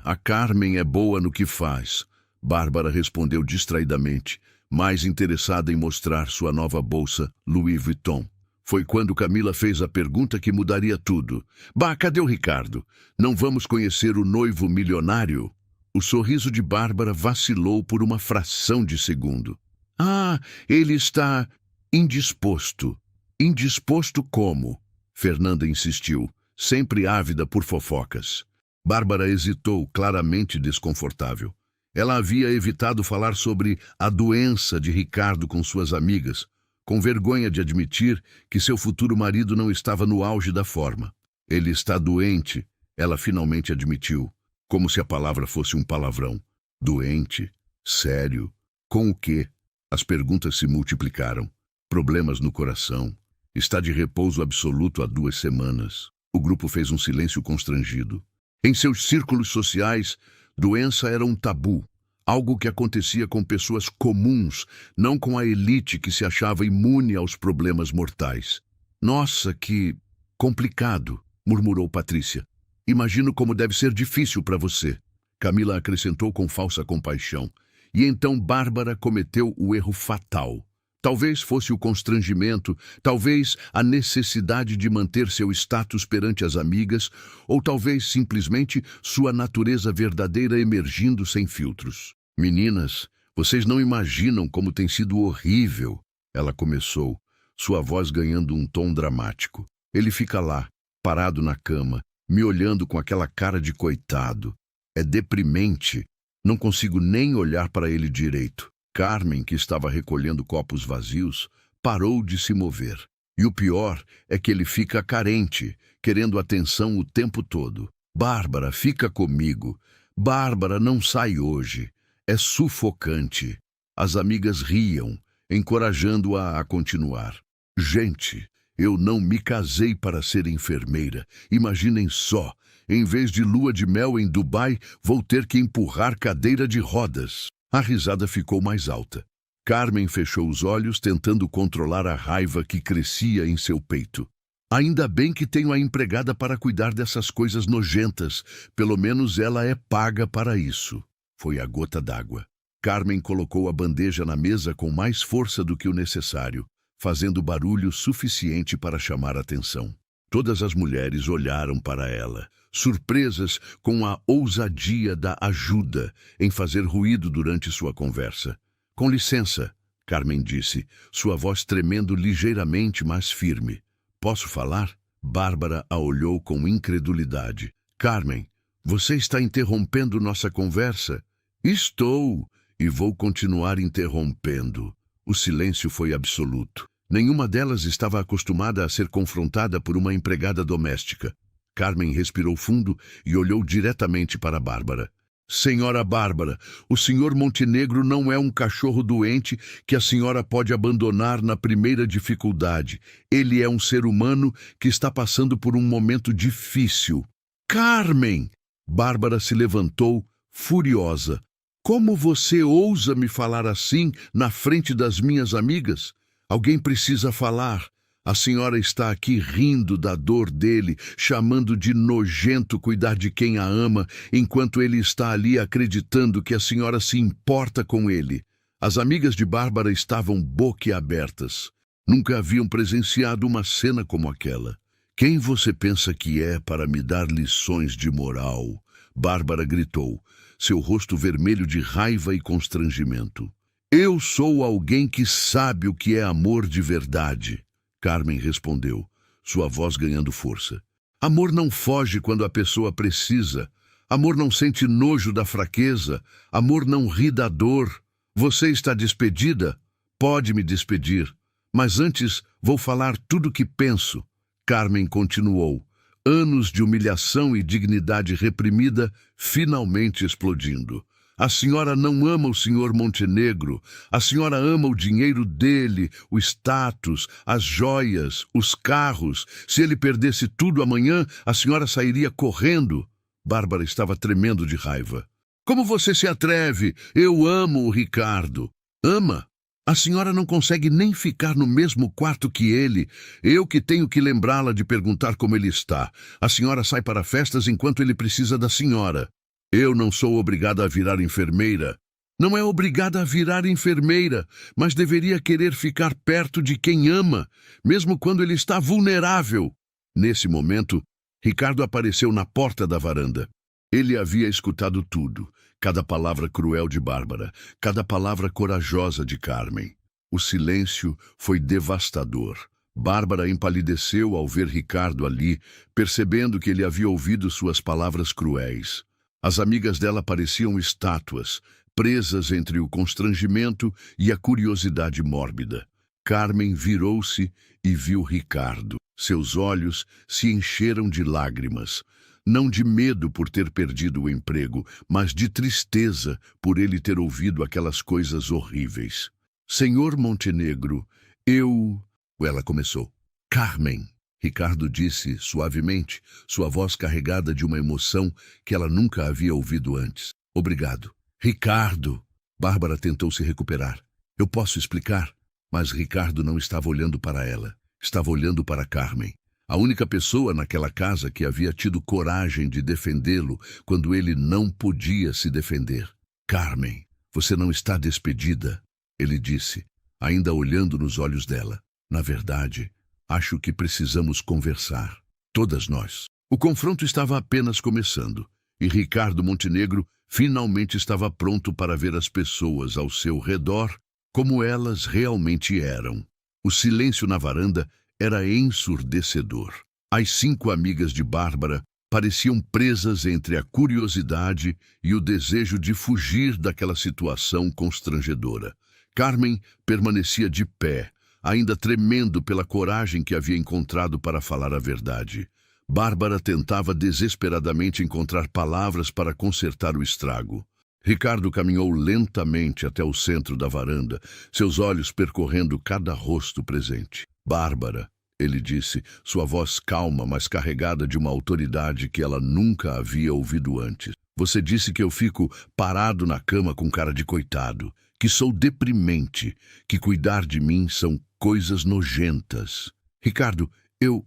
A Carmen é boa no que faz, Bárbara respondeu distraidamente, mais interessada em mostrar sua nova bolsa Louis Vuitton. Foi quando Camila fez a pergunta que mudaria tudo. Bah, cadê o Ricardo? Não vamos conhecer o noivo milionário? O sorriso de Bárbara vacilou por uma fração de segundo. Ah, ele está indisposto. Indisposto como? Fernanda insistiu, sempre ávida por fofocas. Bárbara hesitou, claramente desconfortável. Ela havia evitado falar sobre a doença de Ricardo com suas amigas, com vergonha de admitir que seu futuro marido não estava no auge da forma. Ele está doente, ela finalmente admitiu, como se a palavra fosse um palavrão. Doente? Sério? Com o quê? As perguntas se multiplicaram. Problemas no coração. Está de repouso absoluto há 2 semanas. O grupo fez um silêncio constrangido. Em seus círculos sociais, doença era um tabu, algo que acontecia com pessoas comuns, não com a elite que se achava imune aos problemas mortais. Nossa, que complicado, murmurou Patrícia. Imagino como deve ser difícil para você. Camila acrescentou com falsa compaixão. E então Bárbara cometeu o erro fatal. Talvez fosse o constrangimento, talvez a necessidade de manter seu status perante as amigas, ou talvez simplesmente sua natureza verdadeira emergindo sem filtros. Meninas, vocês não imaginam como tem sido horrível, ela começou, sua voz ganhando um tom dramático. Ele fica lá, parado na cama, me olhando com aquela cara de coitado. É deprimente. Não consigo nem olhar para ele direito. Carmen, que estava recolhendo copos vazios, parou de se mover. E o pior é que ele fica carente, querendo atenção o tempo todo. Bárbara, fica comigo. Bárbara, não sai hoje. É sufocante. As amigas riam, encorajando-a a continuar. Gente, eu não me casei para ser enfermeira. Imaginem só, em vez de lua de mel em Dubai, vou ter que empurrar cadeira de rodas. A risada ficou mais alta. Carmen fechou os olhos, tentando controlar a raiva que crescia em seu peito. Ainda bem que tenho a empregada para cuidar dessas coisas nojentas. Pelo menos ela é paga para isso. Foi a gota d'água. Carmen colocou a bandeja na mesa com mais força do que o necessário, fazendo barulho suficiente para chamar atenção. Todas as mulheres olharam para ela, surpresas com a ousadia da ajuda em fazer ruído durante sua conversa. Com licença, Carmen disse, sua voz tremendo ligeiramente, mas firme. Posso falar? Bárbara a olhou com incredulidade. Carmen, você está interrompendo nossa conversa? Estou, e vou continuar interrompendo. O silêncio foi absoluto. Nenhuma delas estava acostumada a ser confrontada por uma empregada doméstica. Carmen respirou fundo e olhou diretamente para Bárbara. Senhora Bárbara, o senhor Montenegro não é um cachorro doente que a senhora pode abandonar na primeira dificuldade. Ele é um ser humano que está passando por um momento difícil. Carmen! Bárbara se levantou, furiosa. Como você ousa me falar assim na frente das minhas amigas? Alguém precisa falar. A senhora está aqui rindo da dor dele, chamando de nojento cuidar de quem a ama, enquanto ele está ali acreditando que a senhora se importa com ele. As amigas de Bárbara estavam boquiabertas. Nunca haviam presenciado uma cena como aquela. Quem você pensa que é para me dar lições de moral? Bárbara gritou, seu rosto vermelho de raiva e constrangimento. Eu sou alguém que sabe o que é amor de verdade. Carmen respondeu, sua voz ganhando força. Amor não foge quando a pessoa precisa. Amor não sente nojo da fraqueza. Amor não ri da dor. Você está despedida? Pode me despedir. Mas antes vou falar tudo o que penso. Carmen continuou. Anos de humilhação e dignidade reprimida finalmente explodindo. A senhora não ama o senhor Montenegro. A senhora ama o dinheiro dele, o status, as joias, os carros. Se ele perdesse tudo amanhã, a senhora sairia correndo. Bárbara estava tremendo de raiva. Como você se atreve? Eu amo o Ricardo. Ama? A senhora não consegue nem ficar no mesmo quarto que ele. Eu que tenho que lembrá-la de perguntar como ele está. A senhora sai para festas enquanto ele precisa da senhora. Eu não sou obrigada a virar enfermeira. Não é obrigada a virar enfermeira, mas deveria querer ficar perto de quem ama, mesmo quando ele está vulnerável. Nesse momento, Ricardo apareceu na porta da varanda. Ele havia escutado tudo, cada palavra cruel de Bárbara, cada palavra corajosa de Carmen. O silêncio foi devastador. Bárbara empalideceu ao ver Ricardo ali, percebendo que ele havia ouvido suas palavras cruéis. As amigas dela pareciam estátuas, presas entre o constrangimento e a curiosidade mórbida. Carmen virou-se e viu Ricardo. Seus olhos se encheram de lágrimas, não de medo por ter perdido o emprego, mas de tristeza por ele ter ouvido aquelas coisas horríveis. Senhor Montenegro, Ela começou. Carmen. Ricardo disse suavemente, sua voz carregada de uma emoção que ela nunca havia ouvido antes. Obrigado. Ricardo! Bárbara tentou se recuperar. Eu posso explicar? Mas Ricardo não estava olhando para ela. Estava olhando para Carmen. A única pessoa naquela casa que havia tido coragem de defendê-lo quando ele não podia se defender. Carmen, você não está despedida, ele disse, ainda olhando nos olhos dela. Na verdade, acho que precisamos conversar. Todas nós. O confronto estava apenas começando, e Ricardo Montenegro finalmente estava pronto para ver as pessoas ao seu redor como elas realmente eram. O silêncio na varanda era ensurdecedor. As 5 amigas de Bárbara pareciam presas entre a curiosidade e o desejo de fugir daquela situação constrangedora. Carmen permanecia de pé, ainda tremendo pela coragem que havia encontrado para falar a verdade. Bárbara tentava desesperadamente encontrar palavras para consertar o estrago. Ricardo caminhou lentamente até o centro da varanda, seus olhos percorrendo cada rosto presente. Bárbara, ele disse, sua voz calma, mas carregada de uma autoridade que ela nunca havia ouvido antes. Você disse que eu fico parado na cama com cara de coitado, que sou deprimente, que cuidar de mim são coisas nojentas. Ricardo, eu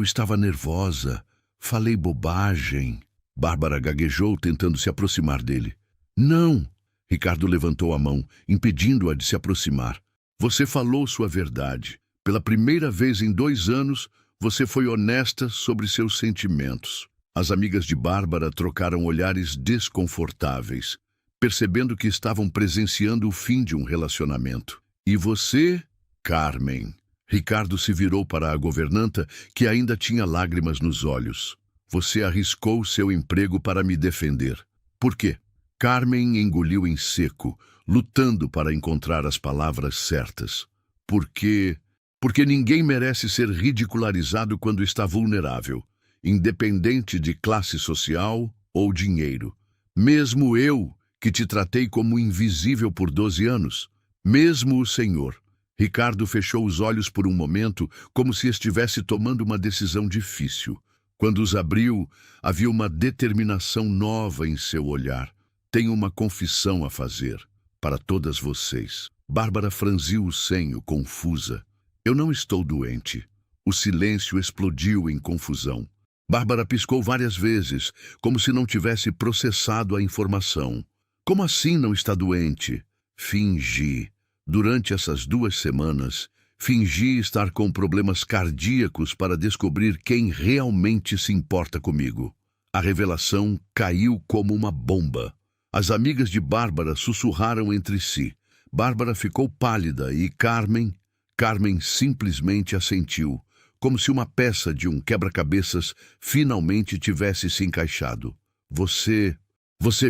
estava nervosa, falei bobagem. Bárbara gaguejou, tentando se aproximar dele. Não! Ricardo levantou a mão, impedindo-a de se aproximar. Você falou sua verdade. Pela primeira vez em 2 anos, você foi honesta sobre seus sentimentos. As amigas de Bárbara trocaram olhares desconfortáveis, percebendo que estavam presenciando o fim de um relacionamento. E você, Carmen? Ricardo se virou para a governanta, que ainda tinha lágrimas nos olhos. Você arriscou seu emprego para me defender. Por quê? Carmen engoliu em seco, lutando para encontrar as palavras certas. Porque ninguém merece ser ridicularizado quando está vulnerável, independente de classe social ou dinheiro. Mesmo eu, que te tratei como invisível por 12 anos, mesmo o Senhor. Ricardo fechou os olhos por um momento, como se estivesse tomando uma decisão difícil. Quando os abriu, havia uma determinação nova em seu olhar. Tenho uma confissão a fazer para todas vocês. Bárbara franziu o senho, confusa. Eu não estou doente. O silêncio explodiu em confusão. Bárbara piscou várias vezes, como se não tivesse processado a informação. Como assim não está doente? Fingi. Durante essas 2 semanas, fingi estar com problemas cardíacos para descobrir quem realmente se importa comigo. A revelação caiu como uma bomba. As amigas de Bárbara sussurraram entre si. Bárbara ficou pálida e Carmen simplesmente assentiu, como se uma peça de um quebra-cabeças finalmente tivesse se encaixado. Você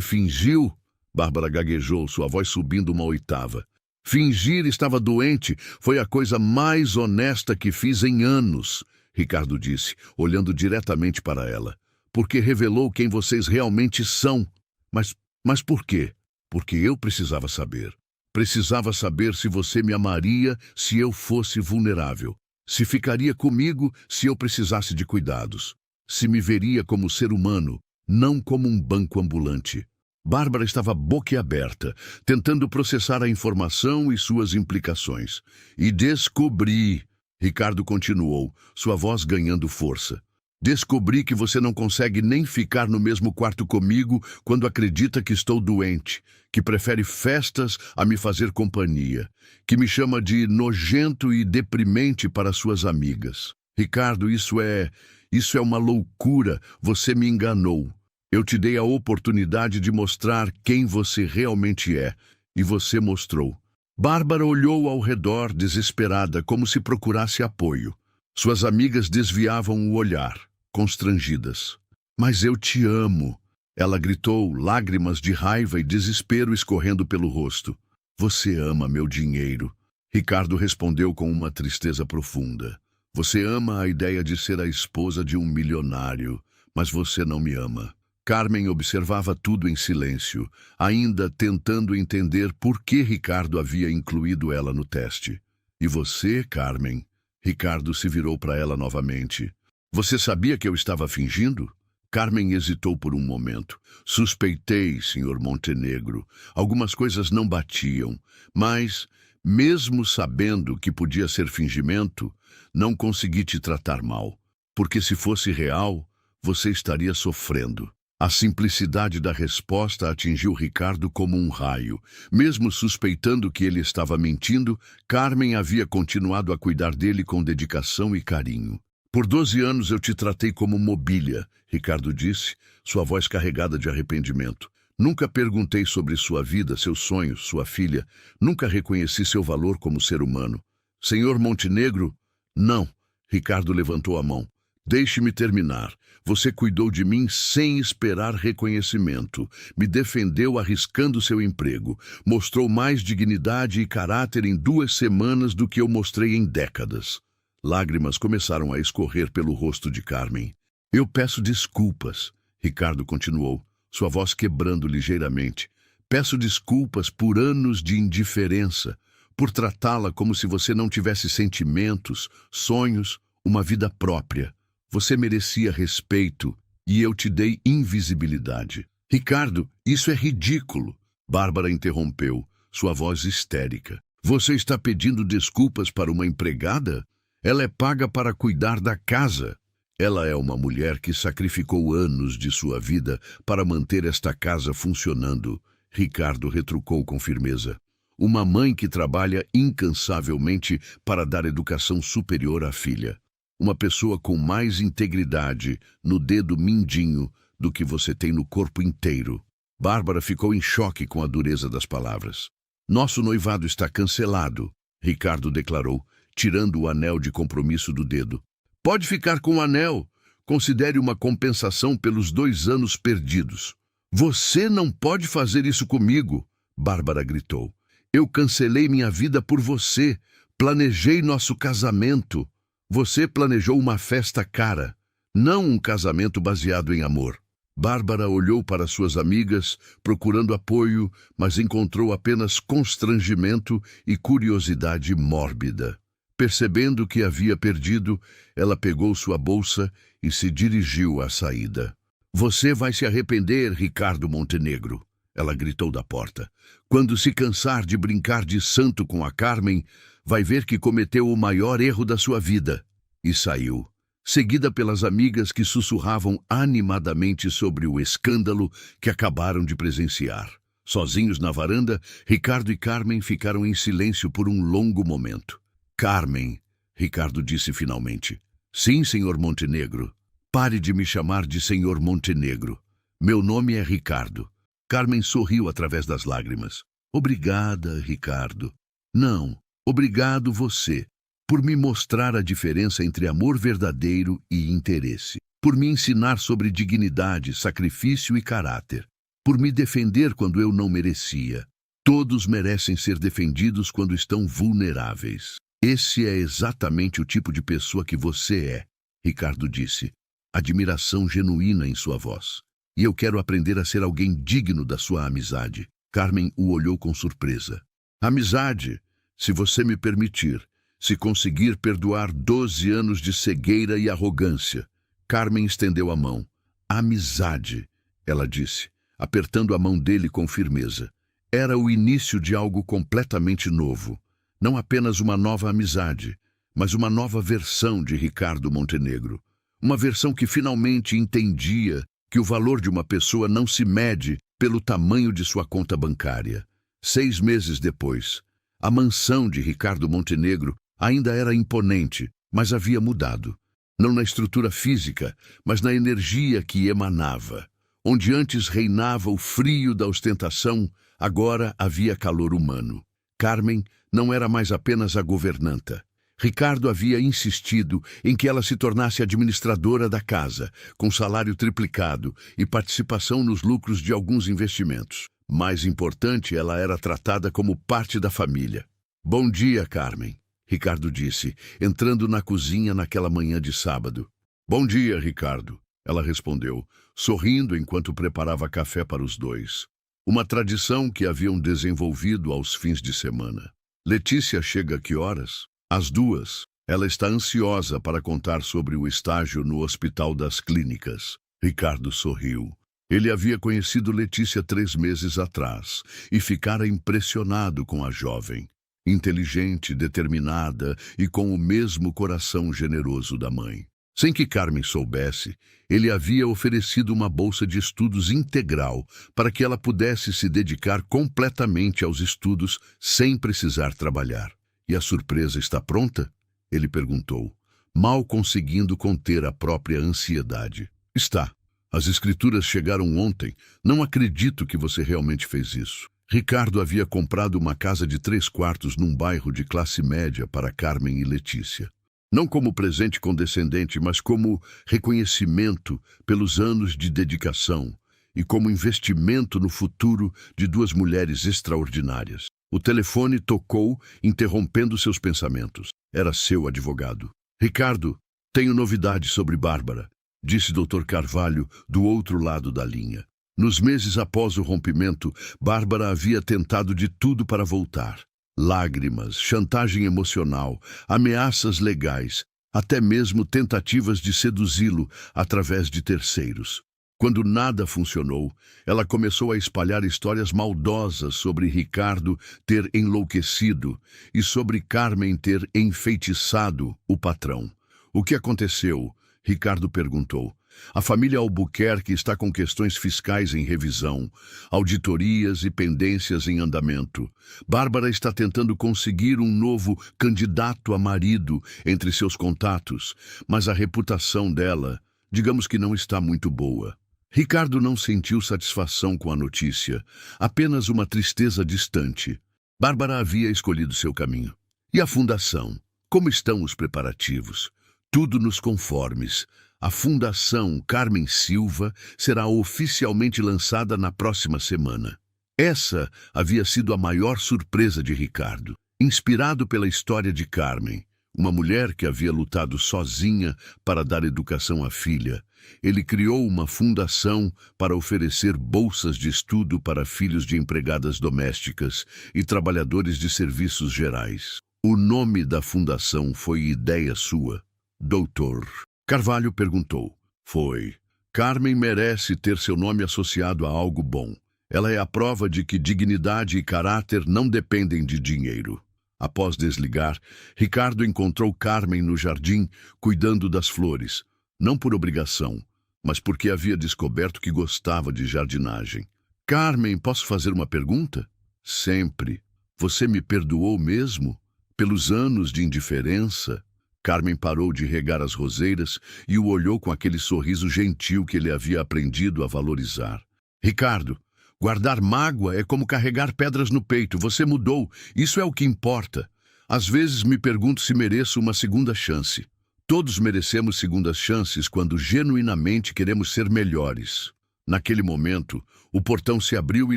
fingiu? Bárbara gaguejou, sua voz subindo uma oitava. Fingir estava doente foi a coisa mais honesta que fiz em anos, Ricardo disse, olhando diretamente para ela. Porque revelou quem vocês realmente são. Mas por quê? Porque eu precisava saber. Precisava saber se você me amaria se eu fosse vulnerável. Se ficaria comigo se eu precisasse de cuidados. Se me veria como ser humano, não como um banco ambulante. Bárbara estava boquiaberta, tentando processar a informação e suas implicações. E descobri, Ricardo continuou, sua voz ganhando força. Descobri que você não consegue nem ficar no mesmo quarto comigo quando acredita que estou doente, que prefere festas a me fazer companhia, que me chama de nojento e deprimente para suas amigas. Ricardo, isso é uma loucura, você me enganou. Eu te dei a oportunidade de mostrar quem você realmente é, e você mostrou. Bárbara olhou ao redor desesperada, como se procurasse apoio. Suas amigas desviavam o olhar, constrangidas. Mas eu te amo, ela gritou, lágrimas de raiva e desespero escorrendo pelo rosto. Você ama meu dinheiro. Ricardo respondeu com uma tristeza profunda. Você ama a ideia de ser a esposa de um milionário, mas você não me ama. Carmen observava tudo em silêncio, ainda tentando entender por que Ricardo havia incluído ela no teste. E você, Carmen? Ricardo se virou para ela novamente. Você sabia que eu estava fingindo? Carmen hesitou por um momento. Suspeitei, Sr. Montenegro. Algumas coisas não batiam, mas, mesmo sabendo que podia ser fingimento, não consegui te tratar mal. Porque se fosse real, você estaria sofrendo. A simplicidade da resposta atingiu Ricardo como um raio. Mesmo suspeitando que ele estava mentindo, Carmen havia continuado a cuidar dele com dedicação e carinho. Por 12 anos eu te tratei como mobília, Ricardo disse, sua voz carregada de arrependimento. Nunca perguntei sobre sua vida, seus sonhos, sua filha. Nunca reconheci seu valor como ser humano. Senhor Montenegro? Não. Ricardo levantou a mão. Deixe-me terminar. Você cuidou de mim sem esperar reconhecimento. Me defendeu arriscando seu emprego. Mostrou mais dignidade e caráter em 2 semanas do que eu mostrei em décadas. Lágrimas começaram a escorrer pelo rosto de Carmen. Eu peço desculpas, Ricardo continuou, sua voz quebrando ligeiramente. Peço desculpas por anos de indiferença, por tratá-la como se você não tivesse sentimentos, sonhos, uma vida própria. Você merecia respeito e eu te dei invisibilidade. Ricardo, isso é ridículo. Bárbara interrompeu, sua voz histérica. Você está pedindo desculpas para uma empregada? Ela é paga para cuidar da casa. Ela é uma mulher que sacrificou anos de sua vida para manter esta casa funcionando. Ricardo retrucou com firmeza. Uma mãe que trabalha incansavelmente para dar educação superior à filha. Uma pessoa com mais integridade no dedo mindinho do que você tem no corpo inteiro. Bárbara ficou em choque com a dureza das palavras. Nosso noivado está cancelado, Ricardo declarou, tirando o anel de compromisso do dedo. Pode ficar com o anel. Considere uma compensação pelos 2 anos perdidos. Você não pode fazer isso comigo, Bárbara gritou. Eu cancelei minha vida por você. Planejei nosso casamento. Você planejou uma festa cara, não um casamento baseado em amor. Bárbara olhou para suas amigas, procurando apoio, mas encontrou apenas constrangimento e curiosidade mórbida. Percebendo que havia perdido, ela pegou sua bolsa e se dirigiu à saída. Você vai se arrepender, Ricardo Montenegro, ela gritou da porta. Quando se cansar de brincar de santo com a Carmen, vai ver que cometeu o maior erro da sua vida. E saiu, seguida pelas amigas que sussurravam animadamente sobre o escândalo que acabaram de presenciar. Sozinhos na varanda, Ricardo e Carmen ficaram em silêncio por um longo momento. Carmen, Ricardo disse finalmente. Sim, senhor Montenegro. Pare de me chamar de senhor Montenegro. Meu nome é Ricardo. Carmen sorriu através das lágrimas. Obrigada, Ricardo. Não, obrigado você, por me mostrar a diferença entre amor verdadeiro e interesse. Por me ensinar sobre dignidade, sacrifício e caráter. Por me defender quando eu não merecia. Todos merecem ser defendidos quando estão vulneráveis. Esse é exatamente o tipo de pessoa que você é, Ricardo disse, admiração genuína em sua voz. E eu quero aprender a ser alguém digno da sua amizade. Carmen o olhou com surpresa. Amizade, se você me permitir, se conseguir perdoar 12 anos de cegueira e arrogância. Carmen estendeu a mão. Amizade, ela disse, apertando a mão dele com firmeza. Era o início de algo completamente novo. Não apenas uma nova amizade, mas uma nova versão de Ricardo Montenegro. Uma versão que finalmente entendia que o valor de uma pessoa não se mede pelo tamanho de sua conta bancária. 6 meses depois, a mansão de Ricardo Montenegro ainda era imponente, mas havia mudado. Não na estrutura física, mas na energia que emanava. Onde antes reinava o frio da ostentação, agora havia calor humano. Carmen não era mais apenas a governanta. Ricardo havia insistido em que ela se tornasse administradora da casa, com salário triplicado e participação nos lucros de alguns investimentos. Mais importante, ela era tratada como parte da família. Bom dia, Carmen, Ricardo disse, entrando na cozinha naquela manhã de sábado. Bom dia, Ricardo, ela respondeu, sorrindo enquanto preparava café para os dois. Uma tradição que haviam desenvolvido aos fins de semana. Letícia chega a que horas? Às 2. Ela está ansiosa para contar sobre o estágio no Hospital das Clínicas. Ricardo sorriu. Ele havia conhecido Letícia 3 meses atrás e ficara impressionado com a jovem. Inteligente, determinada e com o mesmo coração generoso da mãe. Sem que Carmen soubesse, ele havia oferecido uma bolsa de estudos integral para que ela pudesse se dedicar completamente aos estudos sem precisar trabalhar. E a surpresa está pronta? Ele perguntou, mal conseguindo conter a própria ansiedade. Está. As escrituras chegaram ontem. Não acredito que você realmente fez isso. Ricardo havia comprado uma casa de 3 quartos num bairro de classe média para Carmen e Letícia. Não como presente condescendente, mas como reconhecimento pelos anos de dedicação e como investimento no futuro de duas mulheres extraordinárias. O telefone tocou, interrompendo seus pensamentos. Era seu advogado. Ricardo, tenho novidades sobre Bárbara, disse Dr. Carvalho do outro lado da linha. Nos meses após o rompimento, Bárbara havia tentado de tudo para voltar. Lágrimas, chantagem emocional, ameaças legais, até mesmo tentativas de seduzi-lo através de terceiros. Quando nada funcionou, ela começou a espalhar histórias maldosas sobre Ricardo ter enlouquecido e sobre Carmen ter enfeitiçado o patrão. O que aconteceu? Ricardo perguntou. A família Albuquerque está com questões fiscais em revisão, auditorias e pendências em andamento. Bárbara está tentando conseguir um novo candidato a marido entre seus contatos, mas a reputação dela, digamos que não está muito boa. Ricardo não sentiu satisfação com a notícia, apenas uma tristeza distante. Bárbara havia escolhido seu caminho. E a fundação? Como estão os preparativos? Tudo nos conformes. A Fundação Carmen Silva será oficialmente lançada na próxima semana. Essa havia sido a maior surpresa de Ricardo. Inspirado pela história de Carmen, uma mulher que havia lutado sozinha para dar educação à filha, ele criou uma fundação para oferecer bolsas de estudo para filhos de empregadas domésticas e trabalhadores de serviços gerais. O nome da fundação foi ideia sua, Doutor. Carvalho perguntou. Foi. Carmen merece ter seu nome associado a algo bom. Ela é a prova de que dignidade e caráter não dependem de dinheiro. Após desligar, Ricardo encontrou Carmen no jardim, cuidando das flores. Não por obrigação, mas porque havia descoberto que gostava de jardinagem. Carmen, posso fazer uma pergunta? Sempre. Você me perdoou mesmo? Pelos anos de indiferença? Carmen parou de regar as roseiras e o olhou com aquele sorriso gentil que ele havia aprendido a valorizar. Ricardo, guardar mágoa é como carregar pedras no peito. Você mudou, isso é o que importa. Às vezes me pergunto se mereço uma segunda chance. Todos merecemos segundas chances quando genuinamente queremos ser melhores. Naquele momento, o portão se abriu e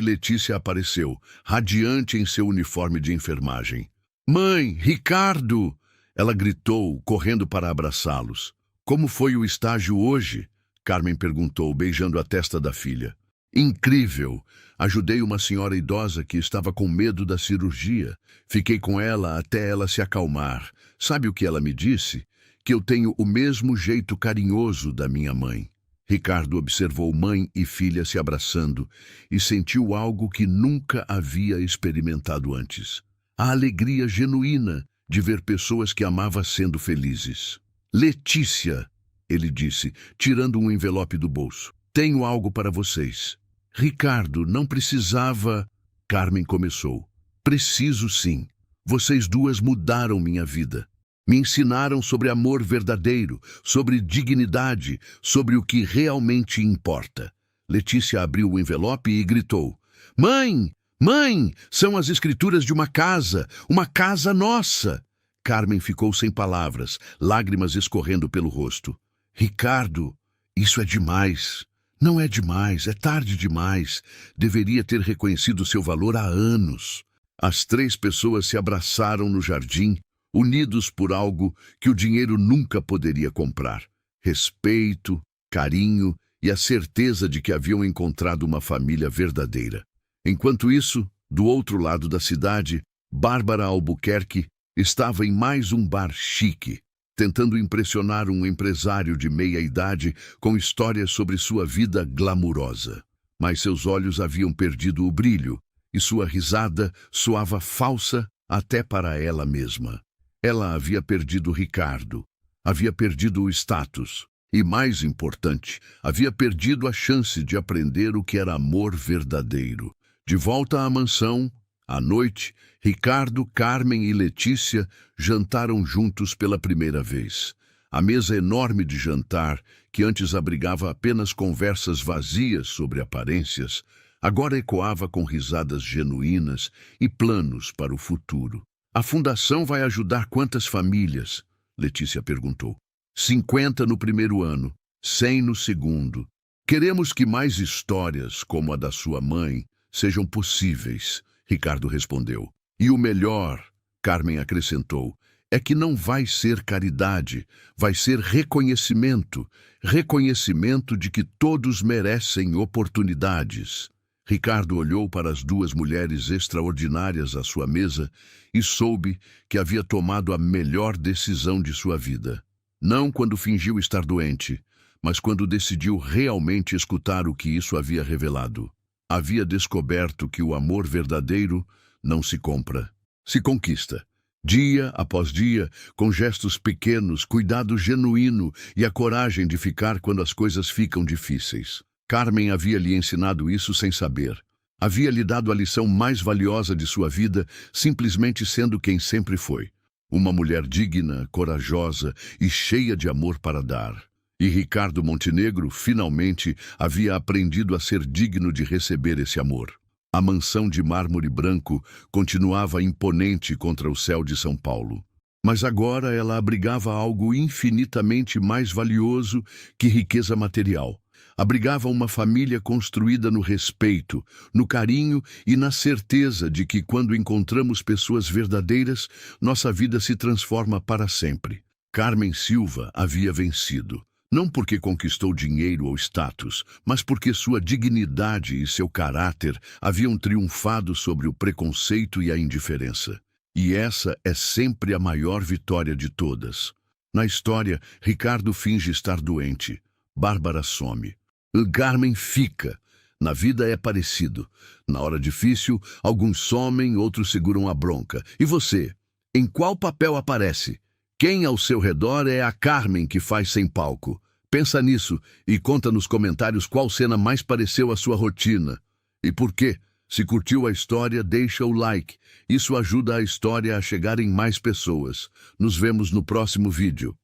Letícia apareceu, radiante em seu uniforme de enfermagem. Mãe, Ricardo! Ela gritou, correndo para abraçá-los. Como foi o estágio hoje? Carmen perguntou, beijando a testa da filha. Incrível! Ajudei uma senhora idosa que estava com medo da cirurgia. Fiquei com ela até ela se acalmar. Sabe o que ela me disse? Que eu tenho o mesmo jeito carinhoso da minha mãe. Ricardo observou mãe e filha se abraçando e sentiu algo que nunca havia experimentado antes. A alegria genuína de ver pessoas que amava sendo felizes. Letícia, ele disse, tirando um envelope do bolso. Tenho algo para vocês. Ricardo, não precisava... Carmen começou. Preciso sim. Vocês duas mudaram minha vida. Me ensinaram sobre amor verdadeiro, sobre dignidade, sobre o que realmente importa. Letícia abriu o envelope e gritou. Mãe! Mãe! São as escrituras de uma casa nossa! Carmen ficou sem palavras, lágrimas escorrendo pelo rosto. Ricardo, isso é demais. Não é demais, é tarde demais. Deveria ter reconhecido seu valor há anos. As três pessoas se abraçaram no jardim, unidos por algo que o dinheiro nunca poderia comprar. Respeito, carinho e a certeza de que haviam encontrado uma família verdadeira. Enquanto isso, do outro lado da cidade, Bárbara Albuquerque estava em mais um bar chique, tentando impressionar um empresário de meia-idade com histórias sobre sua vida glamurosa. Mas seus olhos haviam perdido o brilho e sua risada soava falsa até para ela mesma. Ela havia perdido Ricardo, havia perdido o status e, mais importante, havia perdido a chance de aprender o que era amor verdadeiro. De volta à mansão, à noite, Ricardo, Carmen e Letícia jantaram juntos pela primeira vez. A mesa enorme de jantar, que antes abrigava apenas conversas vazias sobre aparências, agora ecoava com risadas genuínas e planos para o futuro. A fundação vai ajudar quantas famílias? Letícia perguntou. 50 no primeiro ano, 100 no segundo. Queremos que mais histórias, como a da sua mãe, sejam possíveis, Ricardo respondeu. E o melhor, Carmen acrescentou, é que não vai ser caridade, vai ser reconhecimento. Reconhecimento de que todos merecem oportunidades. Ricardo olhou para as duas mulheres extraordinárias à sua mesa e soube que havia tomado a melhor decisão de sua vida. Não quando fingiu estar doente, mas quando decidiu realmente escutar o que isso havia revelado. Havia descoberto que o amor verdadeiro não se compra, se conquista. Dia após dia, com gestos pequenos, cuidado genuíno e a coragem de ficar quando as coisas ficam difíceis. Carmen havia lhe ensinado isso sem saber. Havia lhe dado a lição mais valiosa de sua vida, simplesmente sendo quem sempre foi. Uma mulher digna, corajosa e cheia de amor para dar. E Ricardo Montenegro, finalmente, havia aprendido a ser digno de receber esse amor. A mansão de mármore branco continuava imponente contra o céu de São Paulo. Mas agora ela abrigava algo infinitamente mais valioso que riqueza material. Abrigava uma família construída no respeito, no carinho e na certeza de que, quando encontramos pessoas verdadeiras, nossa vida se transforma para sempre. Carmen Silva havia vencido. Não porque conquistou dinheiro ou status, mas porque sua dignidade e seu caráter haviam triunfado sobre o preconceito e a indiferença. E essa é sempre a maior vitória de todas. Na história, Ricardo finge estar doente. Bárbara some. Carmen fica. Na vida é parecido. Na hora difícil, alguns somem, outros seguram a bronca. E você? Em qual papel aparece? Quem ao seu redor é a Carmen que faz sem palco? Pensa nisso e conta nos comentários qual cena mais pareceu a sua rotina. E por quê? Se curtiu a história, deixa o like. Isso ajuda a história a chegar em mais pessoas. Nos vemos no próximo vídeo.